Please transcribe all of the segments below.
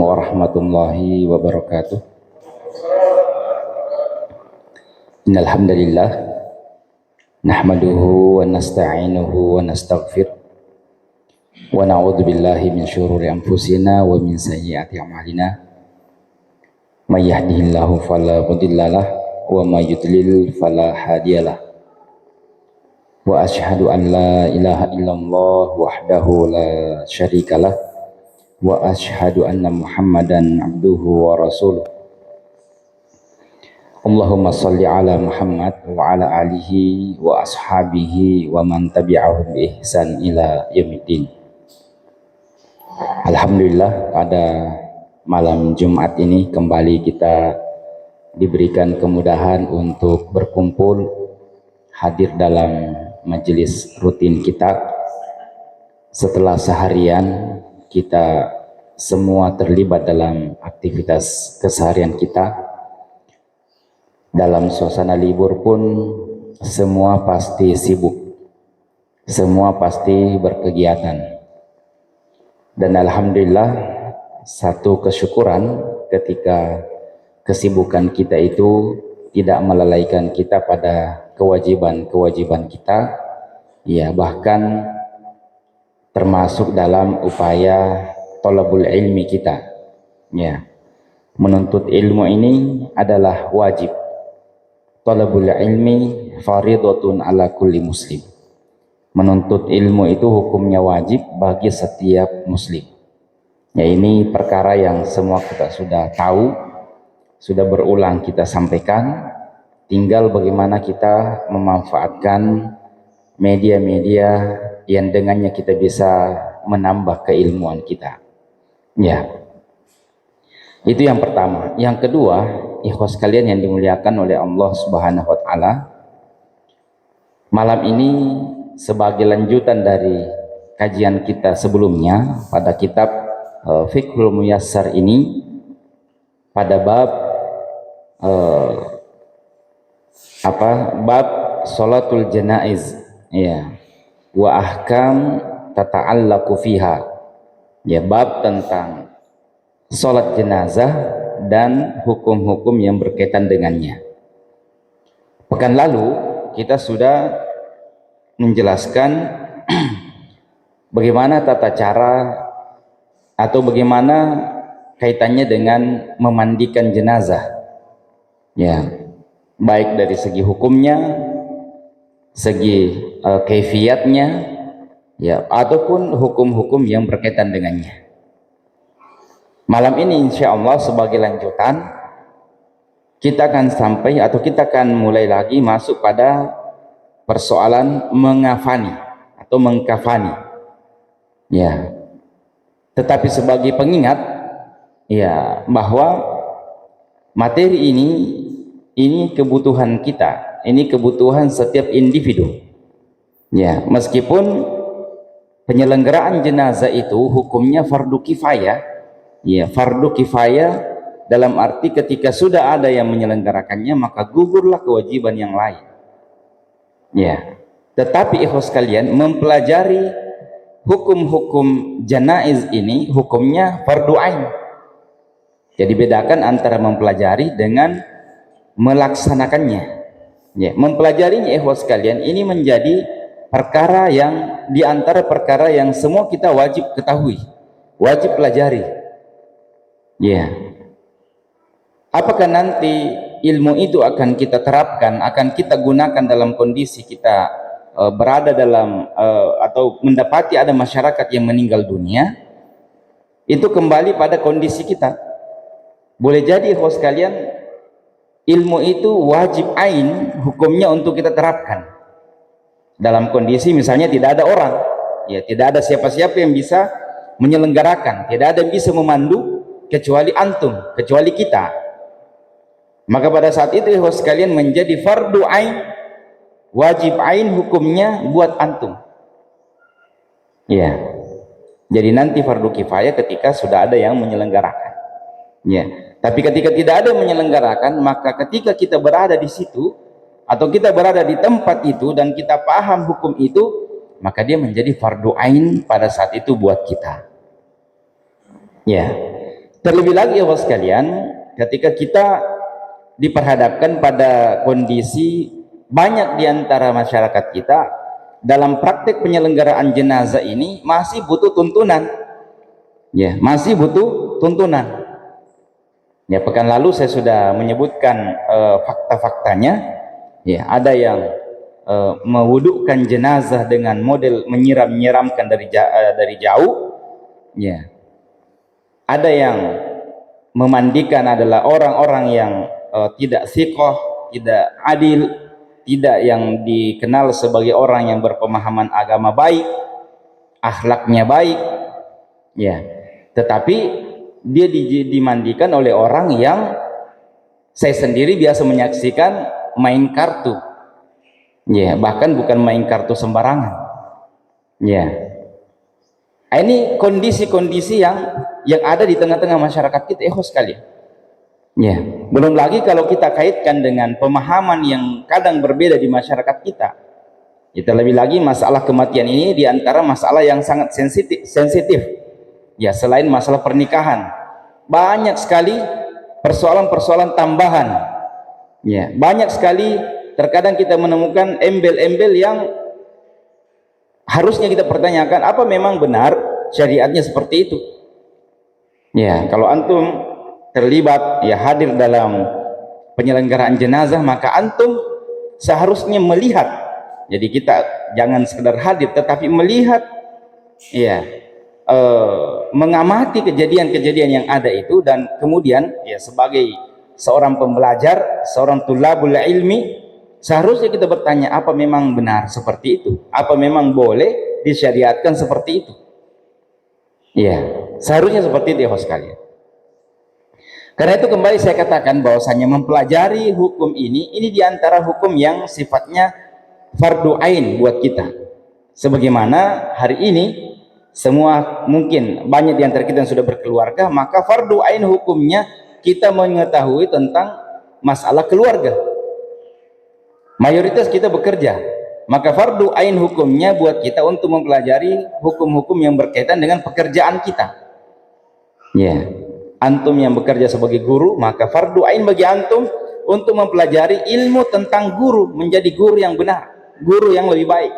warahmatullahi wabarakatuh. Innal hamdalillah nahmaduhu wa nasta'inuhu wa nastaghfir wa na'udzu billahi min syururi anfusina wa min sayyiati a'malina. May yahdihillahu fala mudhillalah wa may yudlil fala hadiyalah. Wa asyhadu an la ilaha illallah wahdahu la syarikalah wa asyhadu anna Muhammadan abduhu wa rasuluh. Allahumma salli ala Muhammad wa ala alihi wa ashabihi wa man tabi'ahum bi ihsan ila yaumiddin. Alhamdulillah, pada malam Jumat ini kembali kita diberikan kemudahan untuk berkumpul hadir dalam majelis rutin kita setelah seharian kita semua terlibat dalam aktivitas keseharian kita. Dalam suasana libur pun semua pasti sibuk, semua pasti berkegiatan. Dan alhamdulillah, satu kesyukuran ketika kesibukan kita itu tidak melalaikan kita pada kewajiban-kewajiban kita, ya, bahkan termasuk dalam upaya thalabul ilmi kita, ya. Menuntut ilmu ini adalah wajib. Thalabul ilmi fardhatun ala kulli muslim. Menuntut ilmu itu hukumnya wajib bagi setiap muslim. Ya, ini perkara yang semua kita sudah tahu, sudah berulang kita sampaikan. Tinggal bagaimana kita memanfaatkan media-media yang dengannya kita bisa menambah keilmuan kita. Ya, itu yang pertama. Yang kedua, ikhwas kalian yang dimuliakan oleh Allah Subhanahu wa Ta'ala, malam ini sebagai lanjutan dari kajian kita sebelumnya pada kitab Fiqhul Muyassar ini, pada bab bab sholatul janaiz, ya, wa ahkam tata'allaqu fiha, ya, bab tentang sholat jenazah dan hukum-hukum yang berkaitan dengannya. Pekan lalu kita sudah menjelaskan bagaimana tata cara atau bagaimana kaitannya dengan memandikan jenazah, ya, baik dari segi hukumnya, segi kaifiatnya, ya, ataupun hukum-hukum yang berkaitan dengannya. Malam ini insya Allah sebagai lanjutan kita akan sampai atau kita akan mulai lagi masuk pada persoalan mengafani atau mengkafani, ya. Tetapi sebagai pengingat, ya, bahwa materi ini kebutuhan kita, ini kebutuhan setiap individu, ya. Meskipun penyelenggaraan jenazah itu hukumnya fardu kifayah, ya, fardu kifayah dalam arti ketika sudah ada yang menyelenggarakannya maka gugurlah kewajiban yang lain, ya. Tetapi ikhwas kalian, mempelajari hukum-hukum janaiz ini hukumnya fardu ain. Jadi bedakan antara mempelajari dengan melaksanakannya, ya. Mempelajarinya ikhwas kalian ini menjadi perkara yang diantara perkara yang semua kita wajib ketahui, wajib pelajari, ya. Apakah nanti ilmu itu akan kita terapkan, akan kita gunakan dalam kondisi kita berada dalam atau mendapati ada masyarakat yang meninggal dunia, itu kembali pada kondisi kita. Boleh jadi ikhwas sekalian, ilmu itu wajib ain hukumnya untuk kita terapkan dalam kondisi misalnya tidak ada orang, ya, tidak ada siapa-siapa yang bisa menyelenggarakan, tidak ada yang bisa memandu kecuali antum, kecuali kita. Maka pada saat itu ikhwas sekalian menjadi fardu ain, wajib ain hukumnya buat antum, ya. Jadi nanti fardu kifayah ketika sudah ada yang menyelenggarakan, ya. Tapi ketika tidak ada yang menyelenggarakan, maka ketika kita berada di situ atau kita berada di tempat itu dan kita paham hukum itu, maka dia menjadi fardu ain pada saat itu buat kita, ya. Terlebih lagi ya sekalian, ketika kita diperhadapkan pada kondisi banyak di antara masyarakat kita dalam praktek penyelenggaraan jenazah ini masih butuh tuntunan, ya, masih butuh tuntunan. Ya, pekan lalu saya sudah menyebutkan fakta-faktanya. Ya, ada yang mewudukkan jenazah dengan model menyiram-nyiramkan dari jauh. Ya, ada yang memandikan adalah orang-orang yang tidak thiqah, tidak adil, tidak yang dikenal sebagai orang yang berpemahaman agama baik, akhlaknya baik, ya. Tetapi dia dimandikan oleh orang yang saya sendiri biasa menyaksikan main kartu, ya, bahkan bukan main kartu sembarangan, ya. Ini kondisi-kondisi yang ada di tengah-tengah masyarakat kita, sekalian. Ya, belum lagi kalau kita kaitkan dengan pemahaman yang kadang berbeda di masyarakat kita. Kita lebih lagi masalah kematian ini diantara masalah yang sangat sensitif. Ya, selain masalah pernikahan, banyak sekali persoalan-persoalan tambahan. Ya, banyak sekali terkadang kita menemukan embel-embel yang harusnya kita pertanyakan, apa memang benar syariatnya seperti itu? Ya, kalau antum terlibat, ya, hadir dalam penyelenggaraan jenazah, maka antum seharusnya melihat. Jadi kita jangan sekedar hadir, tetapi melihat, ya, mengamati kejadian-kejadian yang ada itu, dan kemudian, ya, sebagai seorang pembelajar, seorang tulabul ilmi, seharusnya kita bertanya, apa memang benar seperti itu? Apa memang boleh disyariatkan seperti itu? Ya, seharusnya seperti itu, ya sekalian. Karena itu kembali saya katakan bahwasanya mempelajari hukum ini diantara hukum yang sifatnya fardu ain buat kita. Sebagaimana hari ini semua mungkin banyak di antara kita yang sudah berkeluarga, maka fardu ain hukumnya kita mengetahui tentang masalah keluarga. Mayoritas kita bekerja, maka fardu ain hukumnya buat kita untuk mempelajari hukum-hukum yang berkaitan dengan pekerjaan kita. Ya, antum yang bekerja sebagai guru, maka fardu ain bagi antum untuk mempelajari ilmu tentang guru, menjadi guru yang benar, guru yang lebih baik.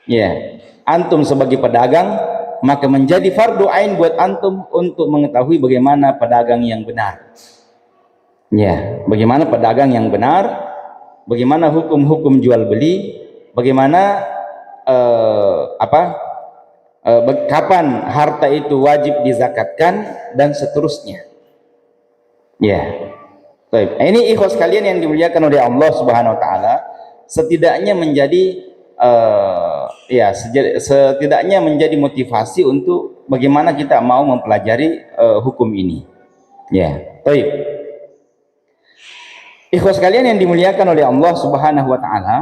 Ya, antum sebagai pedagang, maka menjadi fardu ain buat antum untuk mengetahui bagaimana pedagang yang benar. Ya, bagaimana pedagang yang benar, bagaimana hukum-hukum jual beli, bagaimana kapan harta itu wajib dizakatkan, dan seterusnya. Ya, baik. Ini ikhwas kalian yang dimuliakan oleh Allah Subhanahu Wa Taala, setidaknya menjadi setidaknya menjadi motivasi untuk bagaimana kita mau mempelajari hukum ini. Ya, baik. Ikhwas kalian yang dimuliakan oleh Allah Subhanahu Wa Taala,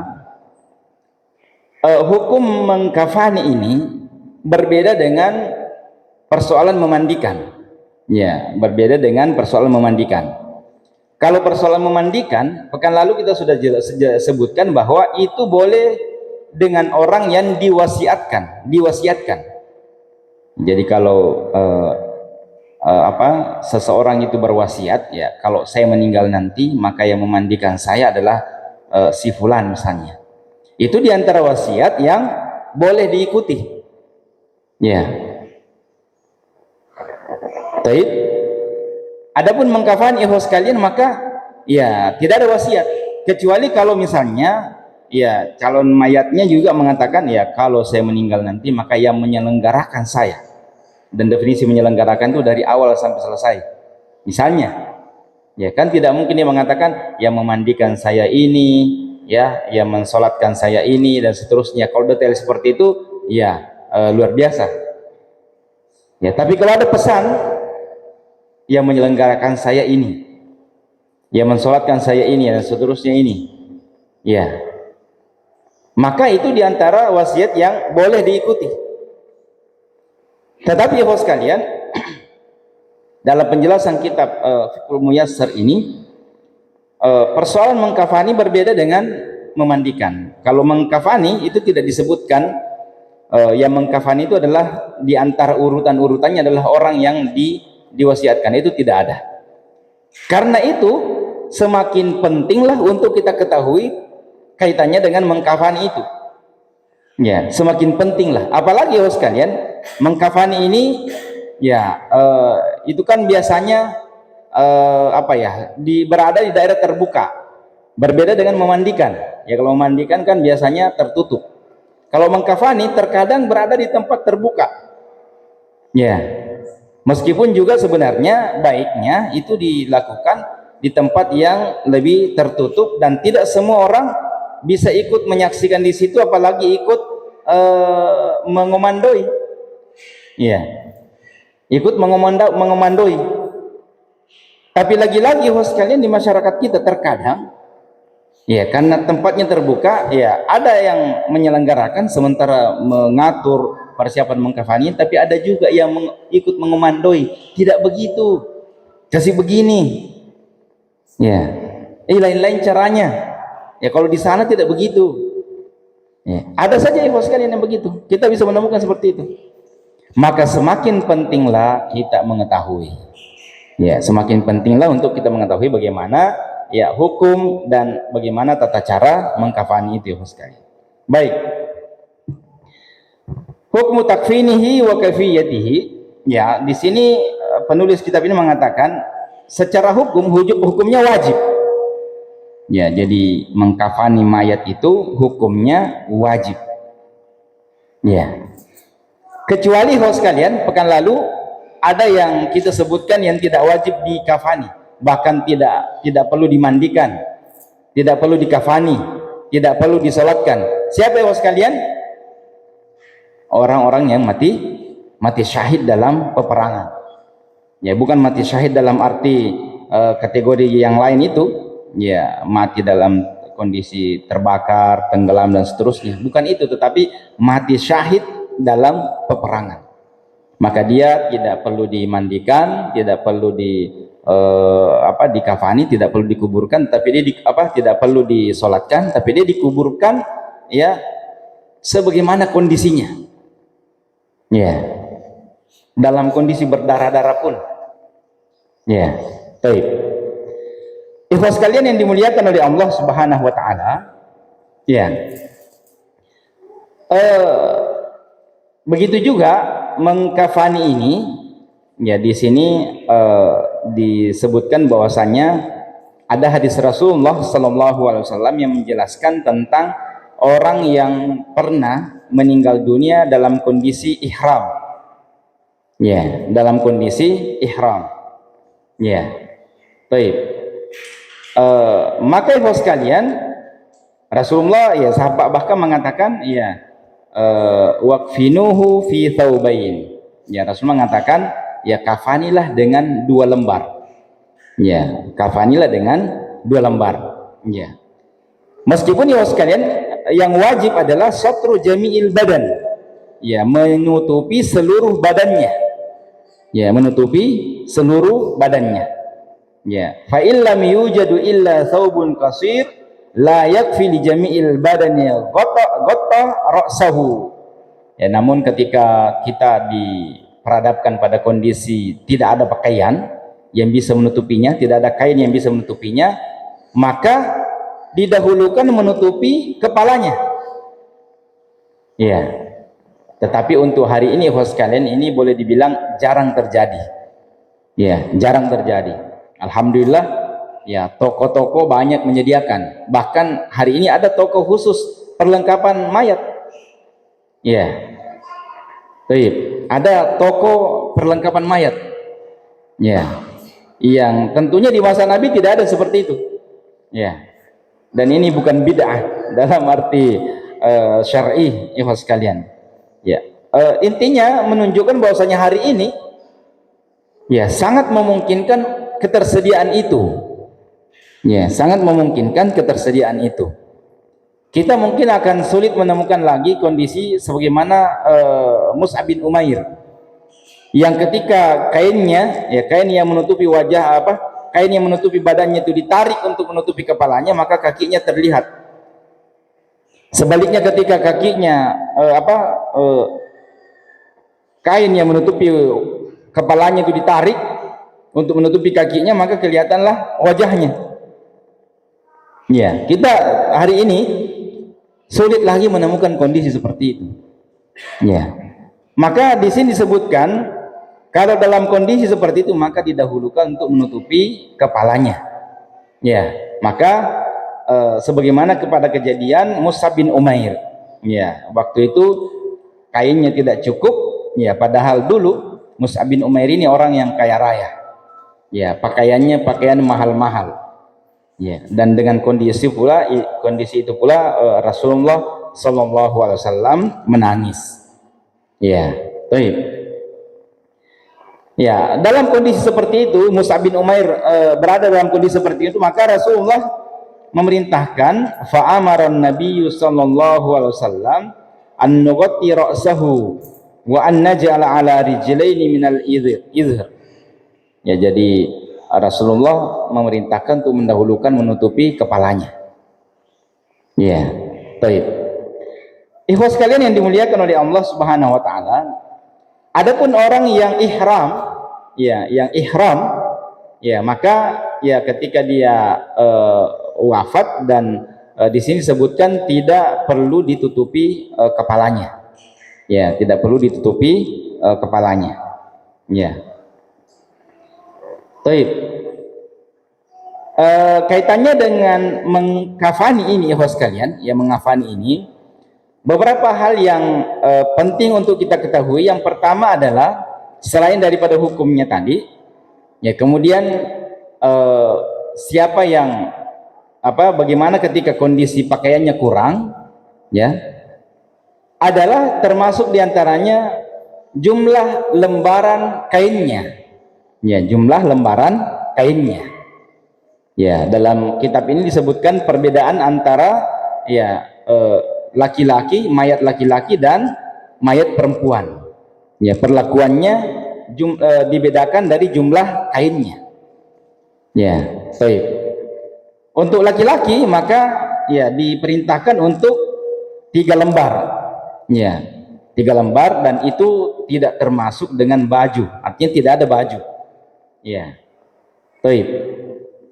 hukum mengkafani ini berbeda dengan persoalan memandikan. Ya, berbeda dengan persoalan memandikan. Kalau persoalan memandikan, pekan lalu kita sudah sebutkan bahwa itu boleh dengan orang yang diwasiatkan. Jadi kalau seseorang itu berwasiat, ya, kalau saya meninggal nanti, maka yang memandikan saya adalah si fulan misalnya. Itu diantara wasiat yang boleh diikuti. Ya. Baik. Adapun mengkafani ikhwas sekalian, maka ya tidak ada wasiat, kecuali kalau misalnya, ya, calon mayatnya juga mengatakan, ya, kalau saya meninggal nanti maka yang menyelenggarakan saya. Dan definisi menyelenggarakan itu dari awal sampai selesai. Misalnya, ya kan tidak mungkin dia mengatakan yang memandikan saya ini, ya, yang mensolatkan saya ini, dan seterusnya. Kalau detail seperti itu, ya, luar biasa. Ya, tapi kalau ada pesan, yang menyelenggarakan saya ini, yang mensolatkan saya ini, dan seterusnya ini, ya, maka itu diantara wasiat yang boleh diikuti. Tetapi ya sekalian, dalam penjelasan kitab Fiqhul Muyassar ini, persoalan mengkafani berbeda dengan memandikan. Kalau mengkafani itu tidak disebutkan, yang mengkafani itu adalah diantara urutan-urutannya adalah orang yang diwasiatkan, itu tidak ada. Karena itu semakin pentinglah untuk kita ketahui kaitannya dengan mengkafani itu. Ya, semakin pentinglah. Apalagi ya sekalian, mengkafani ini ya itu kan biasanya apa ya, berada di daerah terbuka. Berbeda dengan memandikan. Ya, kalau memandikan kan biasanya tertutup. Kalau mengkafani terkadang berada di tempat terbuka. Ya. Meskipun juga sebenarnya baiknya itu dilakukan di tempat yang lebih tertutup dan tidak semua orang bisa ikut menyaksikan di situ, apalagi ikut mengomandoi. Ya. Ikut mengomandoi. Tapi lagi-lagi host kalian di masyarakat kita terkadang ya, karena tempatnya terbuka, ya ada yang menyelenggarakan sementara mengatur persiapan mengkafani, tapi ada juga yang ikut mengomandoi. Tidak begitu, kasih begini, ya, lain-lain caranya. Ya, kalau di sana tidak begitu. Ya, ada saja ikhwas sekalian yang begitu. Kita bisa menemukan seperti itu. Maka semakin pentinglah kita mengetahui. Ya, semakin pentinglah untuk kita mengetahui bagaimana ya hukum dan bagaimana tata cara mengkafani itu, ikhwas sekalian. Baik. Hukmu takfinihi wa kafiyatihi, ya di sini penulis kitab ini mengatakan secara hukumnya wajib. Ya, jadi mengkafani mayat itu hukumnya wajib. Ya. Kecuali host kalian, pekan lalu ada yang kita sebutkan yang tidak wajib dikafani, bahkan tidak perlu dimandikan, tidak perlu dikafani, tidak perlu disolatkan. Siapa ya host kalian? Orang-orang yang mati syahid dalam peperangan. Ya, bukan mati syahid dalam arti kategori yang lain itu, ya mati dalam kondisi terbakar, tenggelam dan seterusnya. Bukan itu, tetapi mati syahid dalam peperangan. Maka dia tidak perlu dimandikan, tidak perlu dikafani, tidak perlu dikuburkan, tapi dia tidak perlu disolatkan, tapi dia dikuburkan ya sebagaimana kondisinya. Ya, dalam kondisi berdarah-darah pun. Ya, baik. Ikhwas sekalian yang dimuliakan oleh Allah Subhanahu wa taala, ya. Begitu juga mengkafani ini, ya di sini disebutkan bahwasanya ada hadis Rasulullah sallallahu alaihi wasallam yang menjelaskan tentang orang yang pernah meninggal dunia dalam kondisi ihram. Ya, dalam kondisi ihram. Ya. Baik. Maka ibu sekalian, Rasulullah ya sahabat bahkan mengatakan ya waqfinuhu fi thawbain. Ya, Rasulullah mengatakan ya kafanilah dengan 2 lembar. Ya, kafanilah dengan 2 lembar. Ya. Meskipun ya sekalian yang wajib adalah satru jami'il badan, ya menutupi seluruh badannya, ya menutupi seluruh badannya. Ya, fa illam yujadu illa thawbun qasir la yakfi li jami'il badani ghatta ra'sahu. Ya, namun ketika kita diperhadapkan pada kondisi tidak ada pakaian yang bisa menutupinya, tidak ada kain yang bisa menutupinya, maka didahulukan menutupi kepalanya. Ya. Tetapi untuk hari ini host kalian ini boleh dibilang jarang terjadi. Ya, jarang terjadi. Alhamdulillah ya toko-toko banyak menyediakan. Bahkan hari ini ada toko khusus perlengkapan mayat. Ya. Baik, ada toko perlengkapan mayat. Ya. Yang tentunya di masa Nabi tidak ada seperti itu. Ya. Dan ini bukan bid'ah dalam arti syar'i, ikhwas sekalian. Ya, intinya menunjukkan bahwasanya hari ini ya sangat memungkinkan ketersediaan itu. Ya, sangat memungkinkan ketersediaan itu. Kita mungkin akan sulit menemukan lagi kondisi sebagaimana Mus'ab bin Umair yang ketika kainnya, ya kain yang menutupi wajah kain yang menutupi badannya itu ditarik untuk menutupi kepalanya, maka kakinya terlihat. Sebaliknya ketika kakinya kain yang menutupi kepalanya itu ditarik, untuk menutupi kakinya, maka kelihatanlah wajahnya. Ya, kita hari ini sulit lagi menemukan kondisi seperti itu. Ya, maka di sini disebutkan kalau dalam kondisi seperti itu maka didahulukan untuk menutupi kepalanya. Ya, maka sebagaimana kepada kejadian Mus'ab bin Umair. Ya, waktu itu kainnya tidak cukup. Ya, padahal dulu Mus'ab bin Umair ini orang yang kaya raya. Ya, pakaiannya pakaian mahal-mahal. Ya, dan dengan kondisi itu pula Rasulullah Shallallahu Alaihi Wasallam menangis. Ya, baik. Ya, dalam kondisi seperti itu Mus'ab bin Umair berada dalam kondisi seperti itu, maka Rasulullah memerintahkan fa'amaran Nabi Sallallahu Alaihi Wasallam an nughatti ra'sahu wa an naj'ala ala rijlaini minal idhir. Ya, jadi Rasulullah memerintahkan untuk mendahulukan menutupi kepalanya. Ya, baik. Ikhwas sekalian yang dimuliakan oleh Allah Subhanahu wa taala, adapun orang yang ihram, ya, maka ya ketika dia wafat dan di sini disebutkan tidak perlu ditutupi kepalanya. Ya, tidak perlu ditutupi kepalanya. Ya. Baik. Kaitannya dengan mengkafani ini, ikhwas sekalian, ya, mengkafani ini beberapa hal yang penting untuk kita ketahui. Yang pertama adalah selain daripada hukumnya tadi, ya, kemudian siapa yang bagaimana ketika kondisi pakaiannya kurang, ya, adalah termasuk diantaranya jumlah lembaran kainnya. Ya, jumlah lembaran kainnya. Ya, dalam kitab ini disebutkan perbedaan antara ya laki-laki, mayat laki-laki dan mayat perempuan. Ya, perlakuannya dibedakan dari jumlah kainnya. Ya, baik. Untuk laki-laki maka ya diperintahkan untuk 3 lembar. Ya, 3 lembar, dan itu tidak termasuk dengan baju. Artinya tidak ada baju. Ya, baik.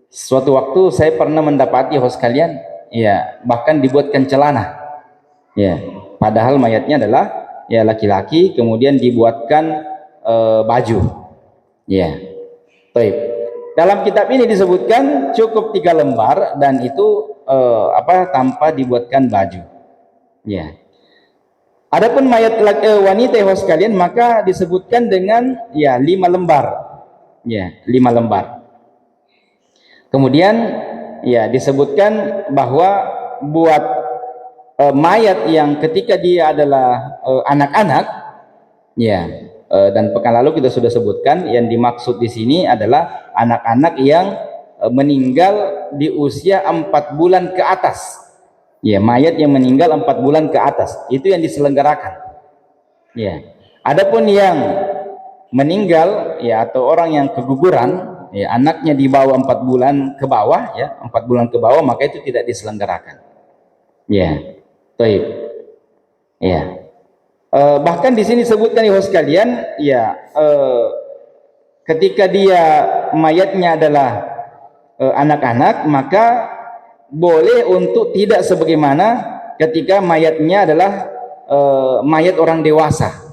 Suatu waktu saya pernah mendapati, host kalian, ya, bahkan dibuatkan celana. Ya, padahal mayatnya adalah ya laki-laki, kemudian dibuatkan baju. Ya, baik. Dalam kitab ini disebutkan cukup 3 lembar dan itu tanpa dibuatkan baju. Ya. Adapun mayat wanita, host kalian, maka disebutkan dengan ya 5 lembar. Ya, 5 lembar. Kemudian ya disebutkan bahwa buat mayat yang ketika dia adalah anak-anak, ya, dan pekan lalu kita sudah sebutkan yang dimaksud di sini adalah anak-anak yang meninggal di usia 4 bulan ke atas. Ya, mayat yang meninggal 4 bulan ke atas itu yang diselenggarakan. Ya. Adapun yang meninggal ya atau orang yang keguguran, ya, anaknya di bawah 4 bulan ke bawah, ya, 4 bulan ke bawah, maka itu tidak diselenggarakan. Ya, baik. Ya. Bahkan di sini sebutkan ya sekalian, ya, ketika dia mayatnya adalah anak-anak, maka boleh untuk tidak sebagaimana ketika mayatnya adalah mayat orang dewasa.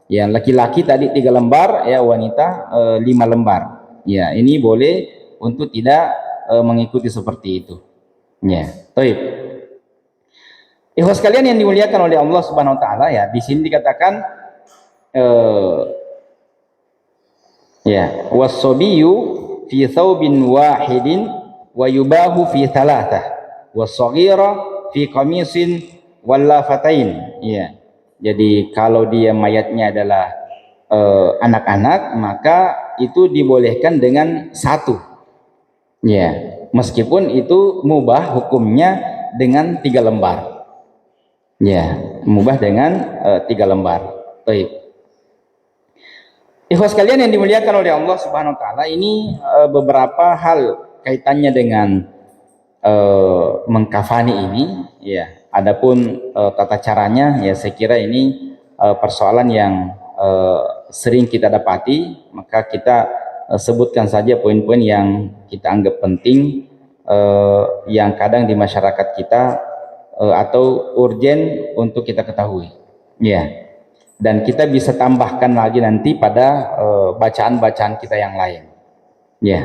Ya, laki-laki tadi 3 lembar, ya, wanita 5 lembar. Ya, ini boleh untuk tidak mengikuti seperti itu. Ya, baik. Ikhwas sekalian yang dimuliakan oleh Allah Subhanahu wa taala, ya, di sini dikatakan ya, was-sabiyyu fi thawbin wahidin wa yubahu fi thalathah was-saghira fi qamisin wal lafatain. Ya. Jadi kalau dia mayatnya adalah anak-anak, maka itu dibolehkan dengan 1. Ya, meskipun itu mubah hukumnya dengan 3 lembar. Ya, mubah dengan 3 lembar. Baik. Ikhwas sekalian yang dimuliakan oleh Allah Subhanahu wa taala, ini beberapa hal kaitannya dengan mengkafani ini, ya. Adapun tata caranya, ya, saya kira ini persoalan yang sering kita dapati, maka kita sebutkan saja poin-poin yang kita anggap penting, yang kadang di masyarakat kita atau urgen untuk kita ketahui, ya. Dan kita bisa tambahkan lagi nanti pada bacaan-bacaan kita yang lain, ya.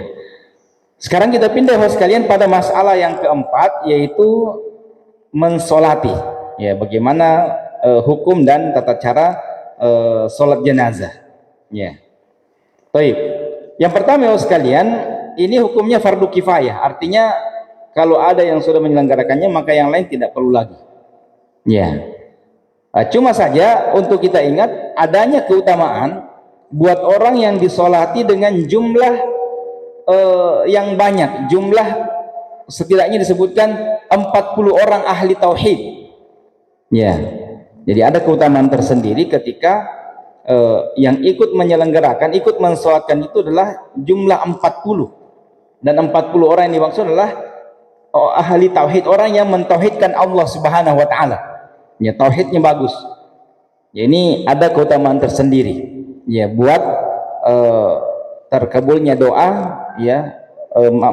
Sekarang kita pindah host sekalian pada masalah yang keempat, yaitu mensolati, ya, bagaimana hukum dan tata cara sholat jenazah, ya. Baik. Yang pertama host sekalian, ini hukumnya fardu kifayah, artinya kalau ada yang sudah menyelenggarakannya maka yang lain tidak perlu lagi, ya. Cuma saja untuk kita ingat adanya keutamaan buat orang yang disolati dengan jumlah yang banyak, jumlah setidaknya disebutkan 40 orang ahli tauhid, ya. Jadi ada keutamaan tersendiri ketika yang ikut menyelenggarakan, ikut mensolatkan itu adalah jumlah 40, dan 40 orang yang dimaksud adalah ahli tauhid, orang yang mentauhidkan Allah Subhanahu wa taala, ya, tauhidnya bagus, ya. Ini ada keutamaan tersendiri, ya, buat terkabulnya doa, ya,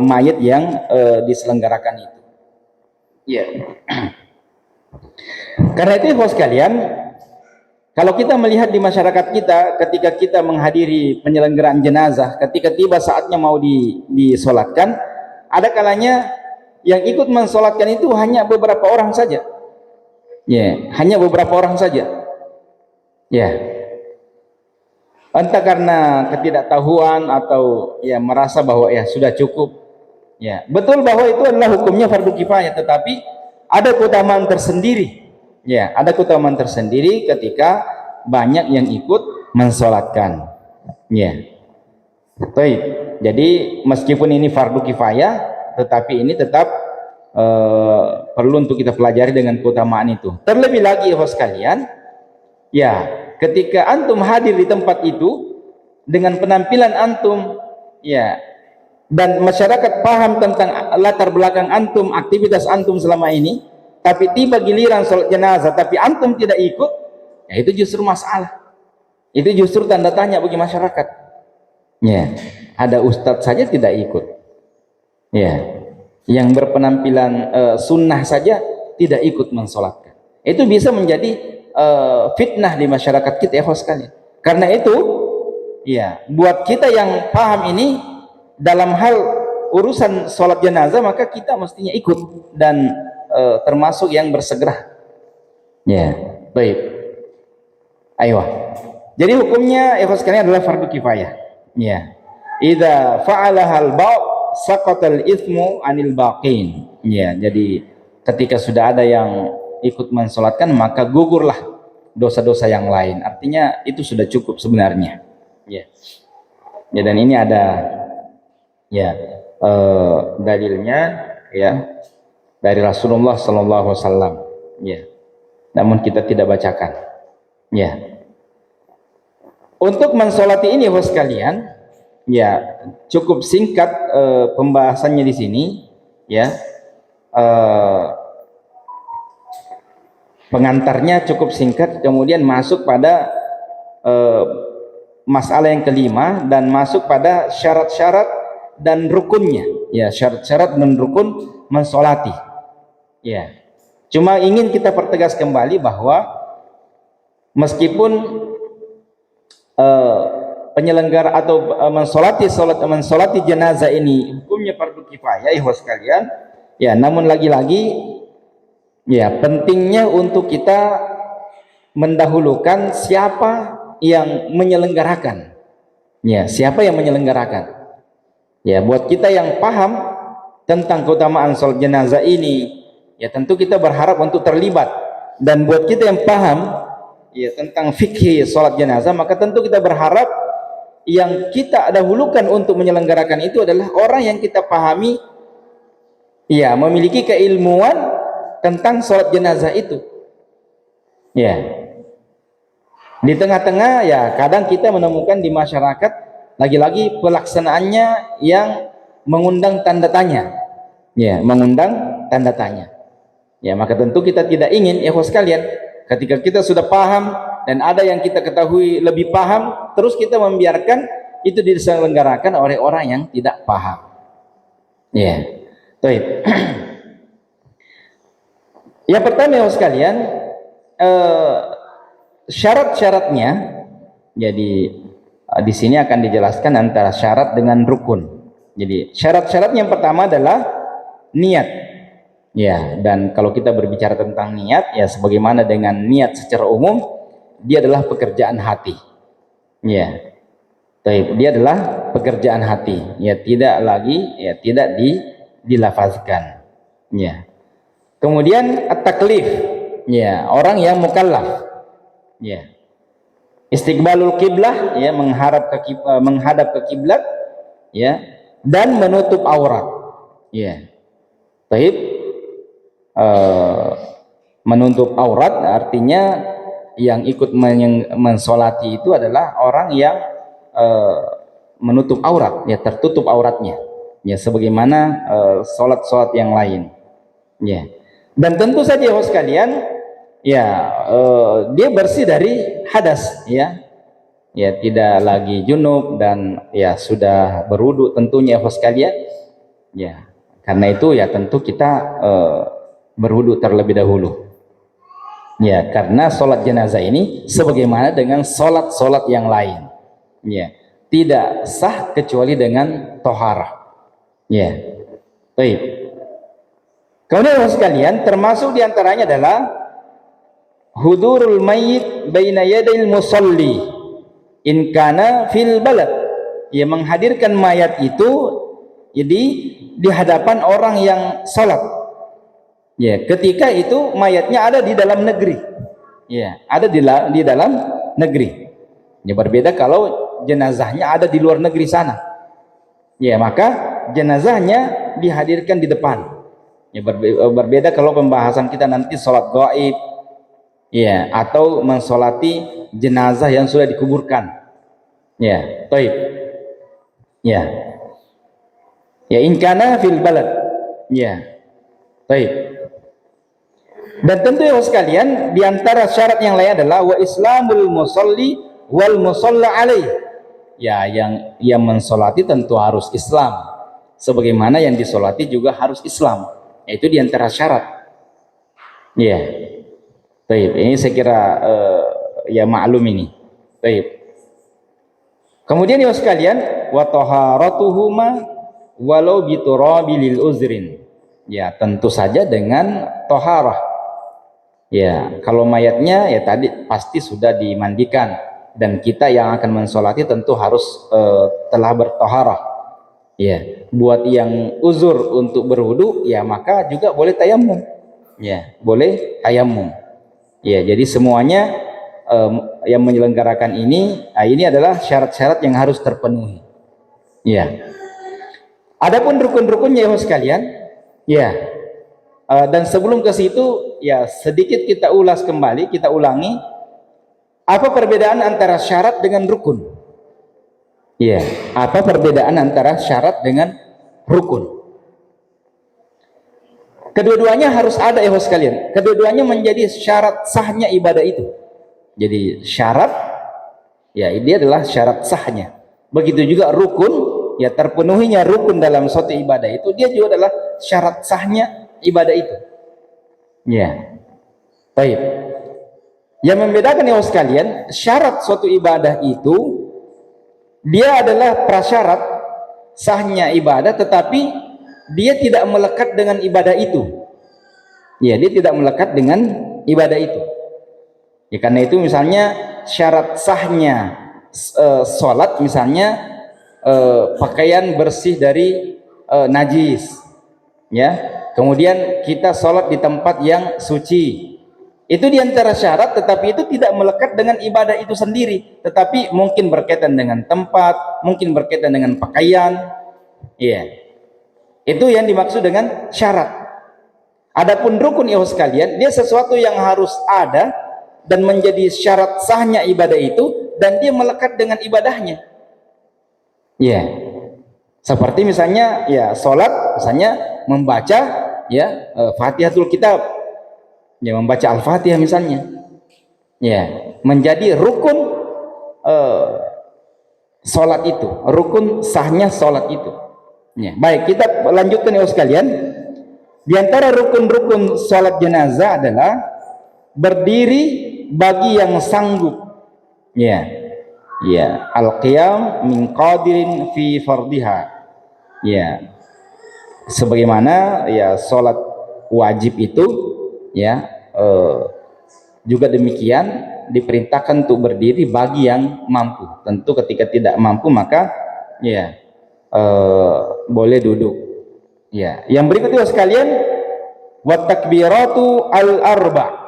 mayit yang diselenggarakan itu, ya. Karena itu bos kalian, kalau kita melihat di masyarakat kita, ketika kita menghadiri penyelenggaraan jenazah, ketika tiba saatnya mau disolatkan, ada kalanya yang ikut mensolatkan itu hanya beberapa orang saja, ya, hanya beberapa orang saja, ya. Entah karena ketidaktahuan atau ya merasa bahwa ya sudah cukup, ya. Betul bahwa itu adalah hukumnya fardu kifayah, tetapi ada keutamaan tersendiri, ya, ada keutamaan tersendiri ketika banyak yang ikut mensolatkan, ya. Baik. Jadi meskipun ini fardu kifayah, tetapi ini tetap perlu untuk kita pelajari dengan keutamaan itu. Terlebih lagi host sekalian, ya, ketika antum hadir di tempat itu dengan penampilan antum, ya, dan masyarakat paham tentang latar belakang antum, aktivitas antum selama ini, tapi tiba giliran sholat jenazah tapi antum tidak ikut, ya, itu justru masalah, itu justru tanda tanya bagi masyarakat, ya. Ada ustadz saja tidak ikut, ya, yang berpenampilan sunnah saja tidak ikut mensolatkan, itu bisa menjadi fitnah di masyarakat kita, ya host sekalian. Karena itu, ya, buat kita yang paham ini dalam hal urusan sholat jenazah, maka kita mestinya ikut dan termasuk yang bersegera, ya. Baik, ayo. Jadi hukumnya, ya host sekalian, adalah fardu kifayah, ya. Idza fa'alahal ba' saqatal itsmu 'anil baqin, ya. Jadi ketika sudah ada yang ikut mensolatkan maka gugurlah dosa-dosa yang lain, artinya itu sudah cukup sebenarnya, ya. Ya, dan ini ada, ya, dalilnya, ya, dari Rasulullah Sallallahu Alaihi Wasallam, ya. Namun kita tidak bacakan, ya. Untuk mensolati ini bos sekalian, ya, cukup singkat pembahasannya di sini, ya. Pengantarnya cukup singkat, kemudian masuk pada masalah yang kelima dan masuk pada syarat-syarat dan rukunnya, ya, syarat-syarat dan rukun mensolati, ya. Cuma ingin kita pertegas kembali bahwa meskipun penyelenggara atau mensolati jenazah ini hukumnya fardu kifayah, ya sekalian, ya, namun lagi-lagi, ya, pentingnya untuk kita mendahulukan siapa yang menyelenggarakan, ya, siapa yang menyelenggarakan, ya. Buat kita yang paham tentang keutamaan sholat jenazah ini, ya, tentu kita berharap untuk terlibat, dan buat kita yang paham, ya, tentang fikih sholat jenazah, maka tentu kita berharap yang kita dahulukan untuk menyelenggarakan itu adalah orang yang kita pahami, ya, memiliki keilmuan tentang sholat jenazah itu, ya. Di tengah-tengah, ya, kadang kita menemukan di masyarakat lagi-lagi pelaksanaannya yang mengundang tanda tanya, ya, mengundang tanda tanya, ya. Maka tentu kita tidak ingin, ya sekalian, ketika kita sudah paham dan ada yang kita ketahui lebih paham, terus kita membiarkan itu diselenggarakan oleh orang yang tidak paham. Ya, baik. Yang pertama ya sekalian, syarat-syaratnya. Jadi di sini akan dijelaskan antara syarat dengan rukun. Jadi syarat-syarat yang pertama adalah niat. Ya, dan kalau kita berbicara tentang niat, ya sebagaimana dengan niat secara umum, dia adalah pekerjaan hati. Ya, baik, dia adalah pekerjaan hati. Ya, tidak lagi, ya tidak dilafazkan. Ya. Kemudian at-taklif, ya orang yang mukallaf, ya istiqbalul kiblah, ya menghadap ke kiblat, ya dan menutup aurat, ya baik. Menutup aurat artinya yang ikut mensolati itu adalah orang yang menutup aurat, ya tertutup auratnya, ya sebagaimana sholat yang lain, ya. Dan tentu saja ya sekalian, ya dia bersih dari hadas, ya tidak lagi junub dan ya sudah berwudu tentunya ya sekalian, ya karena itu ya tentu kita berwudu terlebih dahulu, ya karena sholat jenazah ini sebagaimana dengan sholat yang lain, ya tidak sah kecuali dengan toharah, ya baik. Kemudian sekalian, termasuk diantaranya adalah hudurul mayyit baina yadil musalli in kana fil balad, ya menghadirkan mayat itu jadi di hadapan orang yang salat, ya ketika itu mayatnya ada di dalam negeri, ya ada di dalam negeri, ya berbeda kalau jenazahnya ada di luar negeri sana, ya maka jenazahnya dihadirkan di depan. Ya, berbeda kalau pembahasan kita nanti sholat gaib, ya atau mensolati jenazah yang sudah dikuburkan, ya baik, ya in kana fil balad, ya baik. Dan tentu ya sekalian, diantara syarat yang lain adalah wa islamul musalli wal musalla alaih, ya yang mensolati tentu harus Islam, sebagaimana yang disolati juga harus Islam. Itu diantara syarat, ya baik. Ini saya kira ya maklum ini, baik. Kemudian ya sekalian, wa taharatuhuma walau biturabi lil uzrin, ya tentu saja dengan toharah, ya kalau mayatnya ya tadi pasti sudah dimandikan, dan kita yang akan mensolati tentu harus telah bertoharah. Ya, buat yang uzur untuk berwudu, ya maka juga boleh tayamum, ya boleh tayamum, ya jadi semuanya yang menyelenggarakan ini adalah syarat-syarat yang harus terpenuhi, ya. Adapun rukun-rukunnya ya sekalian, ya dan sebelum ke situ ya sedikit kita ulas kembali, kita ulangi apa perbedaan antara syarat dengan rukun. Ya, apa perbedaan antara syarat dengan rukun? Kedua-duanya harus ada ya sekalian. Kedua-duanya menjadi syarat sahnya ibadah itu. Jadi syarat, ya ini adalah syarat sahnya. Begitu juga rukun, ya terpenuhinya rukun dalam suatu ibadah itu, dia juga adalah syarat sahnya ibadah itu. Ya, baik. Yang membedakan ya sekalian, syarat suatu ibadah itu dia adalah prasyarat sahnya ibadah, tetapi dia tidak melekat dengan ibadah itu. Ya, dia tidak melekat dengan ibadah itu. Ya, karena itu misalnya syarat sahnya sholat misalnya pakaian bersih dari najis, ya. Kemudian kita sholat di tempat yang suci. Itu diantara syarat, tetapi itu tidak melekat dengan ibadah itu sendiri, tetapi mungkin berkaitan dengan tempat, mungkin berkaitan dengan pakaian, ya. Itu yang dimaksud dengan syarat. Adapun rukun ya sekalian, dia sesuatu yang harus ada dan menjadi syarat sahnya ibadah itu, dan dia melekat dengan ibadahnya, ya. Seperti misalnya ya sholat, misalnya membaca ya Fatihatul Kitab, ya membaca Al-Fatihah misalnya, ya menjadi rukun sholat itu, rukun sahnya sholat itu. Ya, baik, kita lanjutkan ya sekalian. Di antara rukun-rukun sholat jenazah adalah berdiri bagi yang sanggup. Ya, ya, al-qiyam min qadirin fi fardiha. Ya, sebagaimana ya sholat wajib itu, ya, juga demikian diperintahkan untuk berdiri bagi yang mampu. Tentu ketika tidak mampu maka ya boleh duduk. Ya, yang berikutnya sekalian, wa takbiratu al-arba.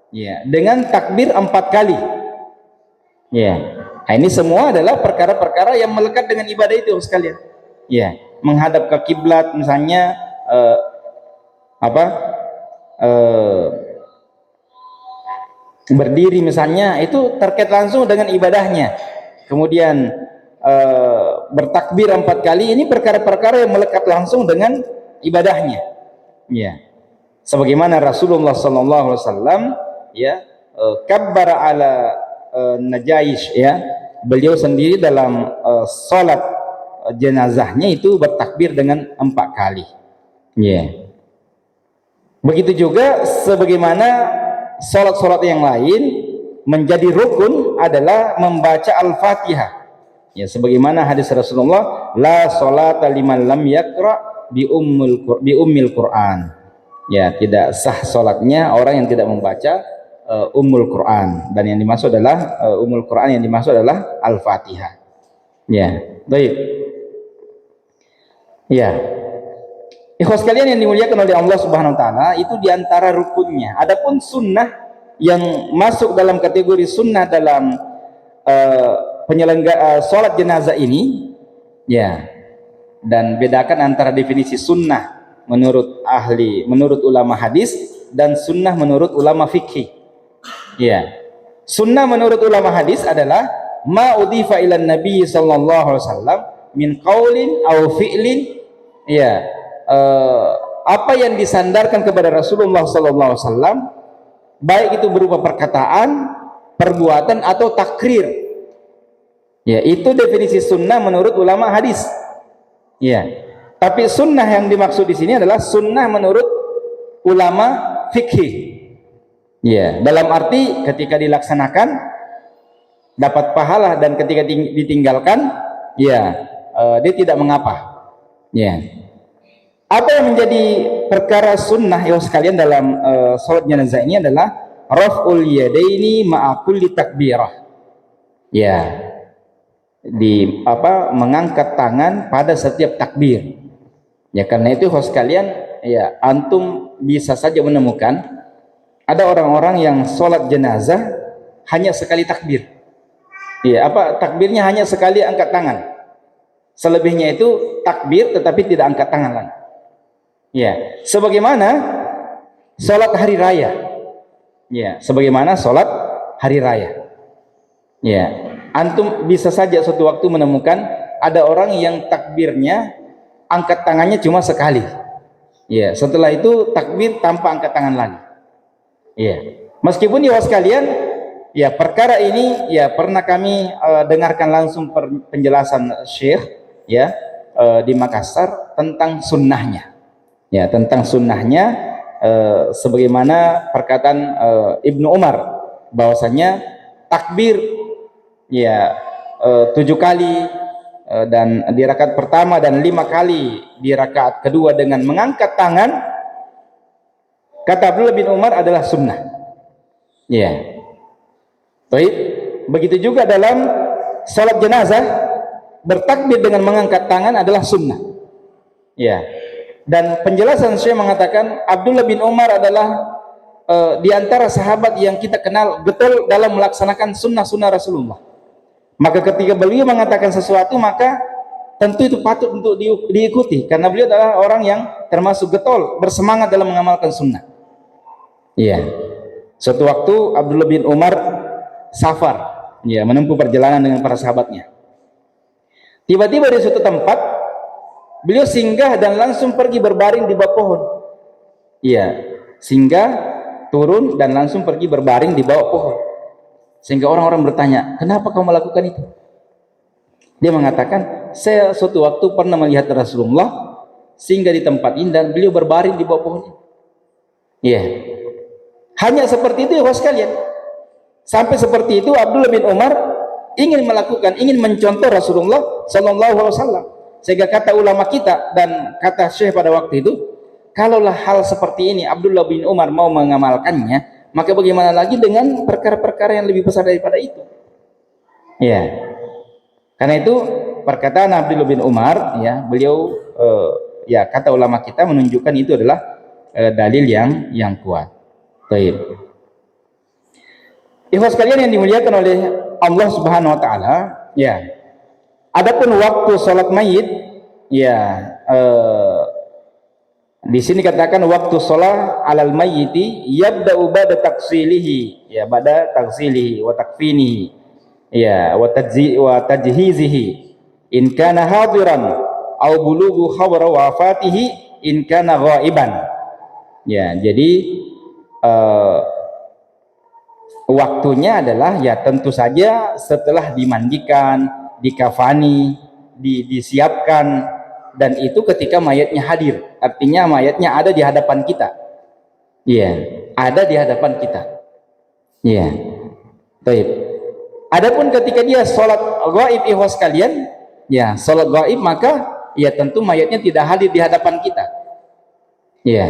Ya, dengan takbir 4 kali. Ya. Nah, ini semua adalah perkara-perkara yang melekat dengan ibadah itu sekalian. Ya, menghadap ke kiblat misalnya berdiri misalnya, itu terkait langsung dengan ibadahnya. Kemudian bertakbir 4 kali, ini perkara-perkara yang melekat langsung dengan ibadahnya. Ya, sebagaimana Rasulullah SAW ya kabbara ala Najaish, ya, beliau sendiri dalam sholat jenazahnya itu bertakbir dengan 4 kali. Ya, begitu juga sebagaimana sholat-sholat yang lain menjadi rukun adalah membaca Al-Fatihah. Ya, sebagaimana hadis Rasulullah, la sholata liman lam yaqra bi ummil Quran. Ya, tidak sah sholatnya orang yang tidak membaca Ummul Quran, dan yang dimaksud adalah Ummul Quran yang dimaksud adalah Al-Fatihah. Ya, baik. Ya, ikhwas sekalian yang dimuliakan oleh Allah Subhanahu wa taala, itu diantara rukunnya. Adapun sunnah yang masuk dalam kategori sunnah dalam penyelenggara sholat jenazah ini, ya, dan bedakan antara definisi sunnah menurut ulama hadis dan sunnah menurut ulama fikih. Ya, sunnah menurut ulama hadis adalah ma udhifa ilan nabi sallallahu alaihi wasallam min qaulin aw fi'lin, ya, apa yang disandarkan kepada Rasulullah sallallahu alaihi wasallam, baik itu berupa perkataan, perbuatan atau takrir. Ya, itu definisi sunnah menurut ulama hadis. Ya, tapi sunnah yang dimaksud di sini adalah sunnah menurut ulama fikih. Ya, dalam arti ketika dilaksanakan dapat pahala, dan ketika ditinggalkan ya dia tidak mengapa. Ya, apa yang menjadi perkara sunnah ya sekalian dalam sholat jenazah ini adalah raf'ul yadaini ma'a kulli takbirah. Ya, mengangkat tangan pada setiap takbir. Ya, karena itu ikhwas sekalian, ya, antum bisa saja menemukan ada orang-orang yang sholat jenazah hanya sekali takbir. Ya, takbirnya hanya sekali angkat tangan. Selebihnya itu takbir tetapi tidak angkat tangan lagi. Ya, sebagaimana sholat hari raya. Ya, sebagaimana sholat hari raya. Ya, antum bisa saja suatu waktu menemukan ada orang yang takbirnya angkat tangannya cuma sekali. Ya, setelah itu takbir tanpa angkat tangan lagi. Ya, meskipun ya sekalian, ya perkara ini ya pernah kami dengarkan langsung penjelasan Syekh, ya, di Makassar tentang sunnahnya. Ya, tentang sunnahnya, sebagaimana perkataan Ibnu Umar bahwasanya takbir ya 7 kali dan di rakaat pertama dan 5 kali di rakaat kedua dengan mengangkat tangan, kata Abdullah bin Umar, adalah sunnah. Ya, baik. Begitu juga dalam salat jenazah, bertakbir dengan mengangkat tangan adalah sunnah. Ya, dan penjelasan saya mengatakan Abdullah bin Umar adalah di antara sahabat yang kita kenal betul dalam melaksanakan sunnah-sunnah Rasulullah. Maka ketika beliau mengatakan sesuatu, maka tentu itu patut untuk diikuti, karena beliau adalah orang yang termasuk getol, bersemangat dalam mengamalkan sunnah. Iya. Suatu waktu Abdullah bin Umar safar, ya, menempuh perjalanan dengan para sahabatnya. Tiba-tiba di suatu tempat beliau singgah dan langsung pergi berbaring di bawah pohon. Iya, singgah, turun dan langsung pergi berbaring di bawah pohon. Sehingga orang-orang bertanya, kenapa kau melakukan itu? Dia mengatakan, saya suatu waktu pernah melihat Rasulullah singgah di tempat ini dan beliau berbaring di bawah pohon. Iya. Hanya seperti itu ya sekalian. Sampai seperti itu Abdullah bin Umar ingin melakukan, ingin mencontoh Rasulullah Sallallahu Alaihi Wasallam. Sehingga kata ulama kita dan kata Syekh pada waktu itu, kalaulah hal seperti ini Abdullah bin Umar mau mengamalkannya, maka bagaimana lagi dengan perkara-perkara yang lebih besar daripada itu? Ya, karena itu perkataan Abdullah bin Umar, ya beliau, ya kata ulama kita menunjukkan itu adalah dalil yang kuat. Baik. Ikhwas sekalian yang dimuliakan oleh Allah Subhanahu Wa Taala, ya. Adapun waktu sholat mayit, ya di sini katakan waktu sholat alal mayyiti yabda'u ba'da taksilihi, ya ba'da taksilihi wa takfinihi, ya wa tajhizihi in kana hadiran au bulughu khabara wafatihi in kana ghaiban. Ya, jadi waktunya adalah ya tentu saja setelah dimandikan, dikafani, disiapkan, dan itu ketika mayatnya hadir, artinya mayatnya ada di hadapan kita. Iya, ada di hadapan kita. Iya. Baik. Adapun ketika dia sholat gaib, ikhwas kalian, ya sholat gaib, maka ya tentu mayatnya tidak hadir di hadapan kita. Iya.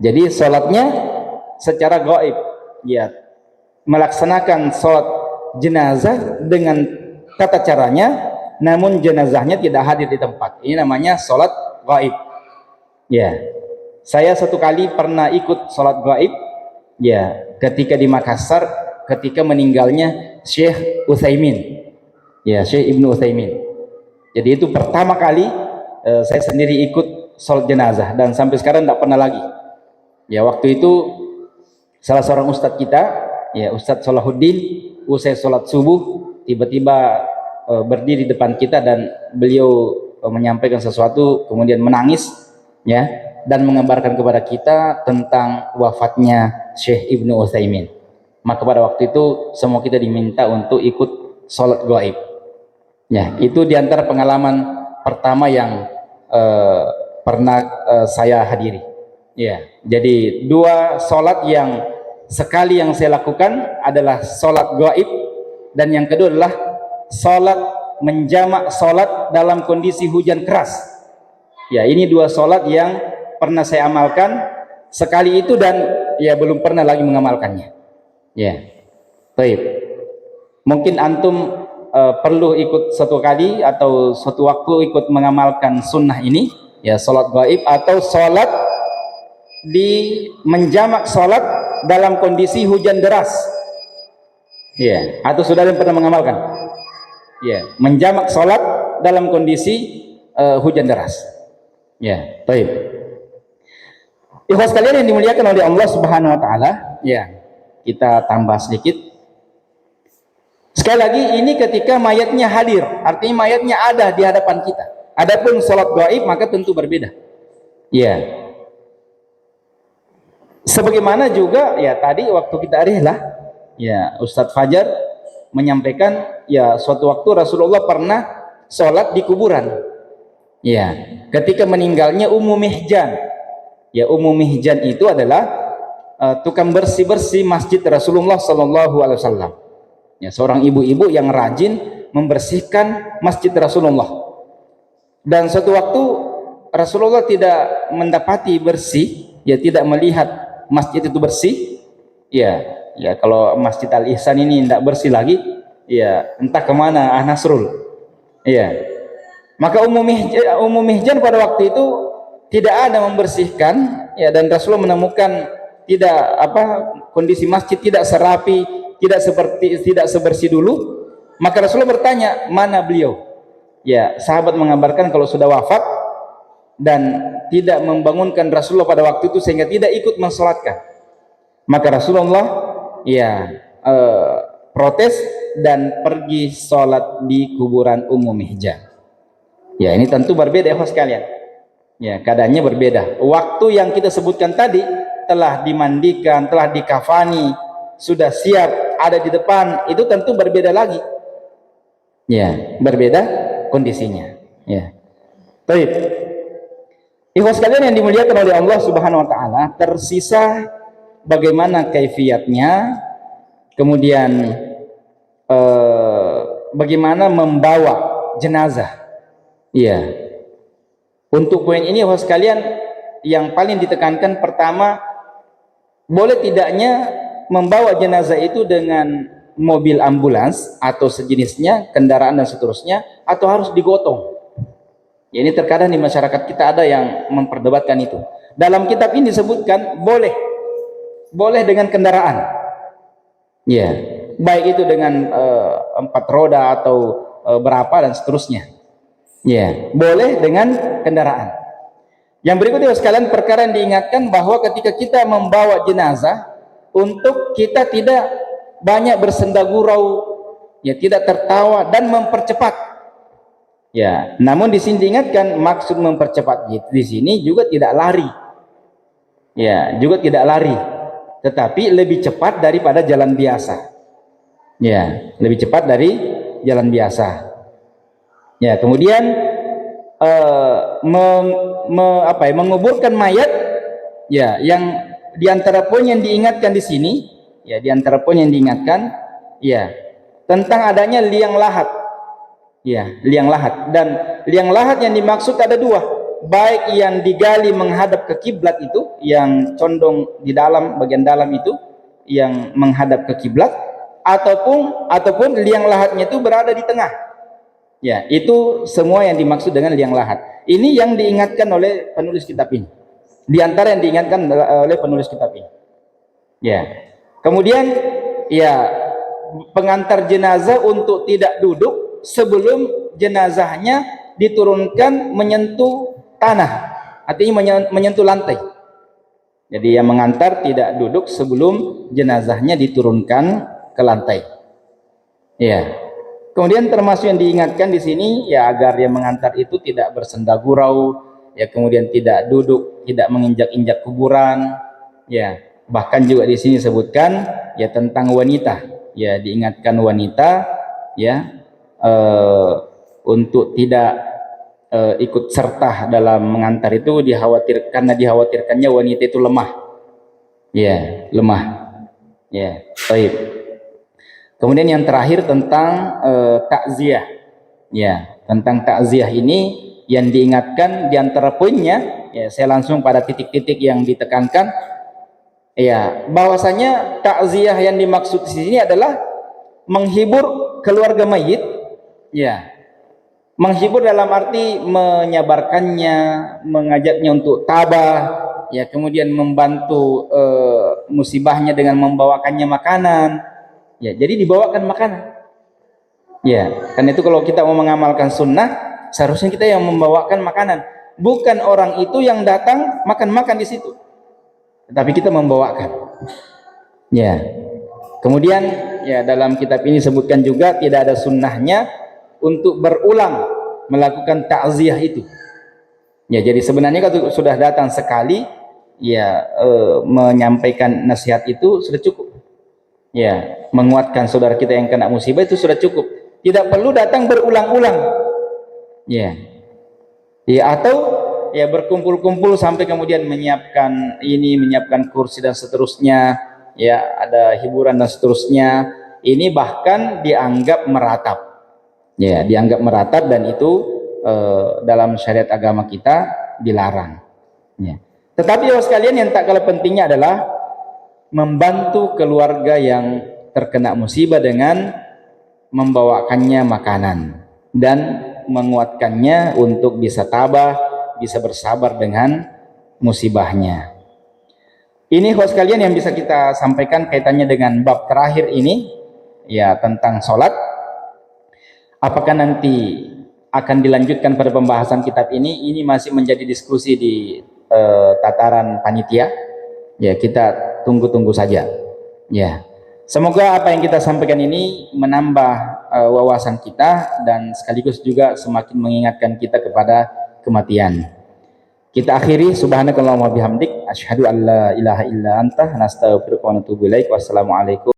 Jadi sholatnya secara gaib, ya melaksanakan sholat jenazah dengan tata caranya, namun jenazahnya tidak hadir di tempat. Ini namanya sholat gaib. Ya, saya satu kali pernah ikut sholat gaib, ya ketika di Makassar, ketika meninggalnya Syekh Utsaimin, ya Syekh Ibnu Utsaimin. Jadi itu pertama kali saya sendiri ikut sholat jenazah dan sampai sekarang tidak pernah lagi. Ya waktu itu salah seorang ustadz kita, ya Ustadz Salahuddin, usai sholat subuh tiba-tiba berdiri di depan kita dan beliau menyampaikan sesuatu, kemudian menangis, ya, dan mengabarkan kepada kita tentang wafatnya Syekh Ibnu Utsaimin. Maka pada waktu itu semua kita diminta untuk ikut sholat gaib. Ya, itu diantara pengalaman pertama yang pernah saya hadiri. Ya, jadi dua sholat yang sekali yang saya lakukan adalah sholat gaib, dan yang kedua adalah sholat menjamak sholat dalam kondisi hujan keras. Ya, ini dua sholat yang pernah saya amalkan sekali itu dan ya belum pernah lagi mengamalkannya. Ya, baik. Mungkin antum perlu ikut satu kali atau suatu waktu ikut mengamalkan sunnah ini, ya sholat gaib atau sholat di menjamak sholat dalam kondisi hujan deras. Ya, atau saudara yang pernah mengamalkan? Ya, menjamak sholat dalam kondisi hujan deras. Ya, baik. Ikhwas sekalian yang dimuliakan oleh Allah Subhanahu Wa Taala, ya kita tambah sedikit. Sekali lagi, ini ketika mayatnya hadir, artinya mayatnya ada di hadapan kita. Adapun sholat gaib maka tentu berbeda. Ya. Sebagaimana juga ya tadi waktu kita rihlah, ya Ustadz Fajar menyampaikan ya suatu waktu Rasulullah pernah sholat di kuburan. Ya, ketika meninggalnya Ummu Mihjan. Ya, Ummu Mihjan itu adalah tukang bersih-bersih masjid Rasulullah Sallallahu Alaihi Wasallam. Ya, seorang ibu-ibu yang rajin membersihkan masjid Rasulullah. Dan suatu waktu Rasulullah tidak mendapati bersih, ya tidak melihat masjid itu bersih, ya kalau Masjid Al Ihsan ini tidak bersih lagi, ya entah kemana Nasrul, ya maka Ummu Mihjan pada waktu itu tidak ada membersihkan, ya dan Rasulullah menemukan tidak kondisi masjid tidak serapi, tidak sebersih dulu, maka Rasulullah bertanya mana beliau, ya sahabat mengabarkan kalau sudah wafat dan tidak membangunkan Rasulullah pada waktu itu sehingga tidak ikut mensolatkan. Maka Rasulullah ya protes dan pergi sholat di kuburan Ummu Mihjan. Ya ini tentu berbeda ya sekalian. Ya keadaannya berbeda. Waktu yang kita sebutkan tadi telah dimandikan, telah dikafani, sudah siap ada di depan, itu tentu berbeda lagi. Ya berbeda kondisinya. Ya. Baik. Ikhwas sekalian yang dimuliakan oleh Allah Subhanahu wa taala, tersisa bagaimana kaifiatnya, kemudian bagaimana membawa jenazah. Iya. Untuk poin ini ikhwas sekalian, yang paling ditekankan pertama, boleh tidaknya membawa jenazah itu dengan mobil ambulans atau sejenisnya, kendaraan dan seterusnya, atau harus digotong. Ya, ini terkadang di masyarakat kita ada yang memperdebatkan itu. Dalam kitab ini disebutkan boleh dengan kendaraan. Ya, baik itu dengan 4 roda atau berapa dan seterusnya. Ya, boleh dengan kendaraan. Yang berikutnya sekalian, perkara yang diingatkan bahwa ketika kita membawa jenazah, untuk kita tidak banyak bersenda gurau, ya, tidak tertawa dan mempercepat. Ya, namun di sini diingatkan maksud mempercepat di sini juga tidak lari. Ya, juga tidak lari, tetapi lebih cepat daripada jalan biasa. Ya, lebih cepat dari jalan biasa. Ya, kemudian menguburkan mayat, ya, yang diantara poin yang diingatkan di sini, ya, diantara poin yang diingatkan, ya, tentang adanya liang lahat. Ya, liang lahat. Dan liang lahat yang dimaksud ada 2, baik yang digali menghadap ke kiblat itu, yang condong di dalam bagian dalam itu, yang menghadap ke kiblat, ataupun liang lahatnya itu berada di tengah. Ya, itu semua yang dimaksud dengan liang lahat. Ini yang diingatkan oleh penulis kitab ini. Di antara yang diingatkan oleh penulis kitab ini. Ya. Kemudian, ya, pengantar jenazah untuk tidak duduk sebelum jenazahnya diturunkan menyentuh tanah, artinya menyentuh lantai. Jadi yang mengantar tidak duduk sebelum jenazahnya diturunkan ke lantai. Ya. Kemudian termasuk yang diingatkan di sini, ya, agar yang mengantar itu tidak bersenda gurau, ya, kemudian tidak duduk, tidak menginjak-injak kuburan, ya. Bahkan juga di sini sebutkan, ya, tentang wanita, ya, diingatkan wanita, ya, untuk tidak ikut serta dalam mengantar itu, karena dikhawatirkannya wanita itu lemah. Ya, lemah. Ya, baik. Kemudian yang terakhir tentang takziah. Ya, tentang takziah ini yang diingatkan di antara poinnya, ya, saya langsung pada titik-titik yang ditekankan, ya, bahwasanya takziah yang dimaksud di sini adalah menghibur keluarga mayit, ya, menghibur dalam arti menyabarkannya, mengajaknya untuk tabah, ya, kemudian membantu musibahnya dengan membawakannya makanan, ya, jadi dibawakan makanan, ya, karena itu kalau kita mau mengamalkan sunnah, seharusnya kita yang membawakan makanan, bukan orang itu yang datang makan-makan di situ, tetapi kita membawakan, ya. Kemudian, ya, dalam kitab ini sebutkan juga tidak ada sunnahnya untuk berulang melakukan takziah itu. Ya, jadi sebenarnya kalau sudah datang sekali, ya, menyampaikan nasihat itu sudah cukup. Ya, menguatkan saudara kita yang kena musibah itu sudah cukup. Tidak perlu datang berulang-ulang. Ya. Ya, atau, ya, berkumpul-kumpul sampai kemudian menyiapkan ini, menyiapkan kursi dan seterusnya, ya, ada hiburan dan seterusnya. Ini bahkan dianggap meratap. Ya, dianggap meratap, dan itu dalam syariat agama kita dilarang. Ya. Tetapi ya sekalian, yang tak kalah pentingnya adalah membantu keluarga yang terkena musibah dengan membawakannya makanan dan menguatkannya untuk bisa tabah, bisa bersabar dengan musibahnya. Ini host kalian yang bisa kita sampaikan kaitannya dengan bab terakhir ini, ya, tentang sholat. Apakah nanti akan dilanjutkan pada pembahasan kitab ini masih menjadi diskusi di tataran panitia. Ya, kita tunggu-tunggu saja. Ya, semoga apa yang kita sampaikan ini menambah wawasan kita dan sekaligus juga semakin mengingatkan kita kepada kematian. Kita akhiri, subhanakallahumma bihamdik, asyhadu an la ilaha illa anta, nastaghfiruka wa natubu ilaik. Wassalamualaikum.